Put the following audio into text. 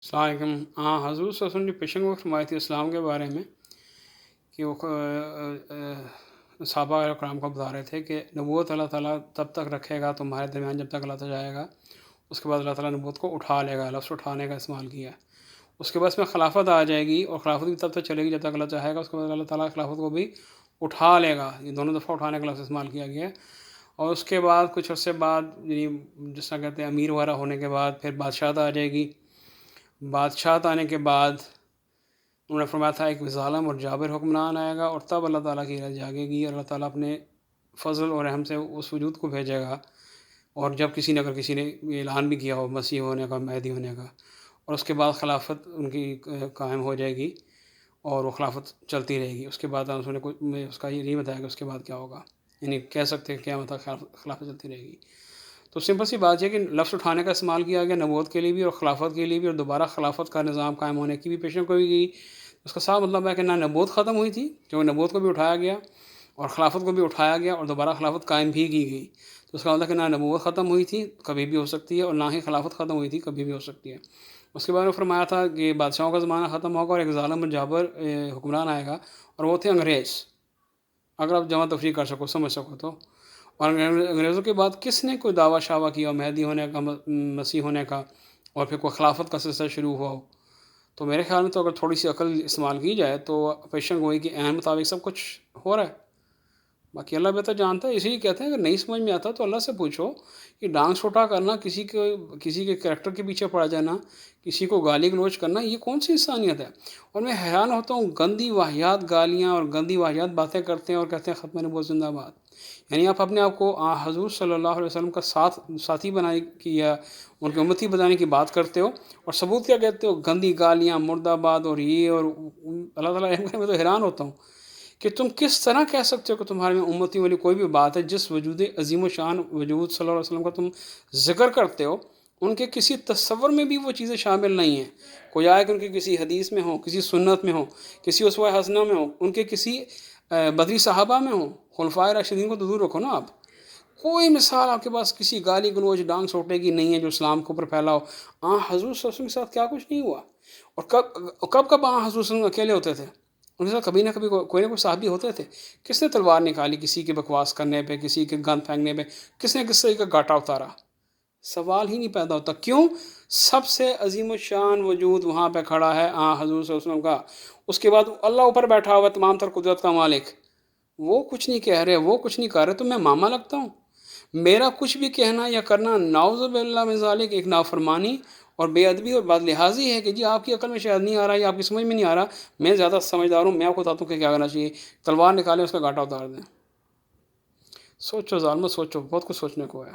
السلام علیکم۔ ہاں، حضور صلی اللہ علیہ وسلم نے پیشن گوئی فرمائی تھی اسلام کے بارے میں کہ وہ صحابہ کرام کو بتا رہے تھے کہ نبوت اللہ تعالیٰ تب تک رکھے گا تمہارے درمیان جب تک اللہ تعالیٰ جائے گا، اس کے بعد اللہ تعالیٰ نبوت کو اٹھا لے گا، لفظ اٹھانے کا استعمال کیا۔ اس کے بعد اس میں خلافت آ جائے گی، اور خلافت بھی تب تک چلے گی جب تک اللہ چاہے گا، اس کے بعد اللہ تعالیٰ خلافت کو بھی اٹھا لے گا۔ یہ دونوں دفعہ اٹھانے کا لفظ استعمال کیا گیا ہے۔ اور اس کے بعد کچھ عرصے بعد، یعنی جس طرح کہتے ہیں امیر وغیرہ ہونے کے بعد پھر بادشاہت آ جائے گی۔ بادشاہت آنے کے بعد انہوں نے فرمایا تھا ایک ظالم اور جابر حکمران آئے گا، اور تب اللہ تعالیٰ کی رحمت جاگے گی، اور اللہ تعالیٰ اپنے فضل اور رحم سے اس وجود کو بھیجے گا۔ اور جب اگر کسی نے اعلان بھی کیا ہو مسیح ہونے کا، مہدی ہونے کا، اور اس کے بعد خلافت ان کی قائم ہو جائے گی، اور وہ خلافت چلتی رہے گی۔ اس کے بعد اس نے اس کا یہ نہیں بتایا کہ اس کے بعد کیا ہوگا، یعنی کہہ سکتے ہیں قیامت تک خلافت چلتی رہے گی۔ تو سمپل سی بات یہ کہ لفظ اٹھانے کا استعمال کیا گیا نبوت کے لیے بھی اور خلافت کے لیے بھی، اور دوبارہ خلافت کا نظام قائم ہونے کی بھی پیشن گوئی گئی۔ اس کا صاف مطلب ہے کہ نہ نبوت ختم ہوئی تھی، کیونکہ نبوت کو بھی اٹھایا گیا اور خلافت کو بھی اٹھایا گیا، اور دوبارہ خلافت قائم بھی کی گئی۔ تو اس کا مطلب ہے کہ نہ نبوت ختم ہوئی تھی، کبھی بھی ہو سکتی ہے، اور نہ ہی خلافت ختم ہوئی تھی، کبھی بھی ہو سکتی ہے۔ اس کے بعد میں فرمایا تھا کہ بادشاہوں کا زمانہ ختم ہوگا اور ایک ظالم اور جابر حکمران آئے گا، اور وہ تھے انگریز۔ اگر آپ جمع تفریق کر سکو، سمجھ سکو تو۔ اور انگریزوں کے بعد کس نے کوئی دعویٰ شعویٰ کیا مہدی ہونے کا، مسیح ہونے کا، اور پھر کوئی خلافت کا سلسلہ شروع ہوا ہو؟ تو میرے خیال میں تو اگر تھوڑی سی عقل استعمال کی جائے تو پیشن گوئی کے عین مطابق سب کچھ ہو رہا ہے۔ باقی اللہ بہتر جانتا ہے، اسی لیے کہتے ہیں اگر نہیں سمجھ میں آتا تو اللہ سے پوچھو۔ کہ ڈانگ چھوٹا کرنا، کسی کے کریکٹر کے پیچھے پڑ جانا، کسی کو گالی گلوچ کرنا، یہ کون سی انسانیت ہے؟ اور میں حیران ہوتا ہوں، گندی واہیات گالیاں اور گندی واہیات باتیں کرتے ہیں اور کہتے ہیں ختم نبوت زندہ باد۔ یعنی آپ اپنے آپ کو حضور صلی اللہ علیہ وسلم کا ساتھی بنانے کی یا ان کی امتی بنانے کی بات کرتے ہو، اور ثبوت کیا کہتے ہو؟ گندی گالیاں، مرد آباد، اور یہ اور اللہ تعالیٰ رحم کرے۔ میں تو حیران ہوتا ہوں کہ تم کس طرح کہہ سکتے ہو کہ تمہارے میں امتی والی کوئی بھی بات ہے، جس وجود عظیم و شان وجود صلی اللہ علیہ وسلم کا تم ذکر کرتے ہو، ان کے کسی تصور میں بھی وہ چیزیں شامل نہیں ہیں۔ کوئی آئے کہ ان کی کسی حدیث میں ہو، کسی سنت میں ہو، کسی اسوہ حسنہ میں ہو، ان کے کسی بدری صحابہ میں ہو۔ خلفائے راشدین کو تو دور رکھو نا آپ۔ کوئی مثال آپ کے پاس کسی گالی گلوچ ڈانگ سوٹے کی نہیں ہے جو اسلام کے اوپر پھیلا ہو۔ حضور صلی اللہ علیہ وسلم کے ساتھ کیا کچھ نہیں ہوا؟ اور کب حضور صلی اللہ علیہ وسلم اکیلے ہوتے تھے؟ ان کے ساتھ کبھی نہ کبھی کوئی نہ کوئی صحابی ہوتے تھے۔ کس نے تلوار نکالی کسی کے بکواس کرنے پہ، کسی کے گند پھینکنے پہ؟ کس نے کس طرح کا گاٹا اتارا؟ سوال ہی نہیں پیدا ہوتا۔ کیوں؟ سب سے عظیم الشان وجود وہاں پہ کھڑا ہے حضور صلی اللہ علیہ وسلم کا۔ اس کے بعد اللہ اوپر بیٹھا ہوا ہے، تمام تر قدرت کا مالک۔ وہ کچھ نہیں کہہ رہے، وہ کچھ نہیں کر رہے، تو میں ماما لگتا ہوں؟ میرا کچھ بھی کہنا یا کرنا نعوذ باللہ من ذالک ایک نافرمانی اور بے ادبی اور بد لحاظی ہے کہ جی آپ کی عقل میں شاید نہیں آ رہا یا آپ کی سمجھ میں نہیں آ رہا، میں زیادہ سمجھدار ہوں، میں آپ کو بتاتا ہوں کہ کیا کرنا چاہیے۔ تلوار نکالیں، اس کا گاٹا اتار دیں۔ سوچو ظالمو، سوچو، بہت کچھ سوچنے کو ہے۔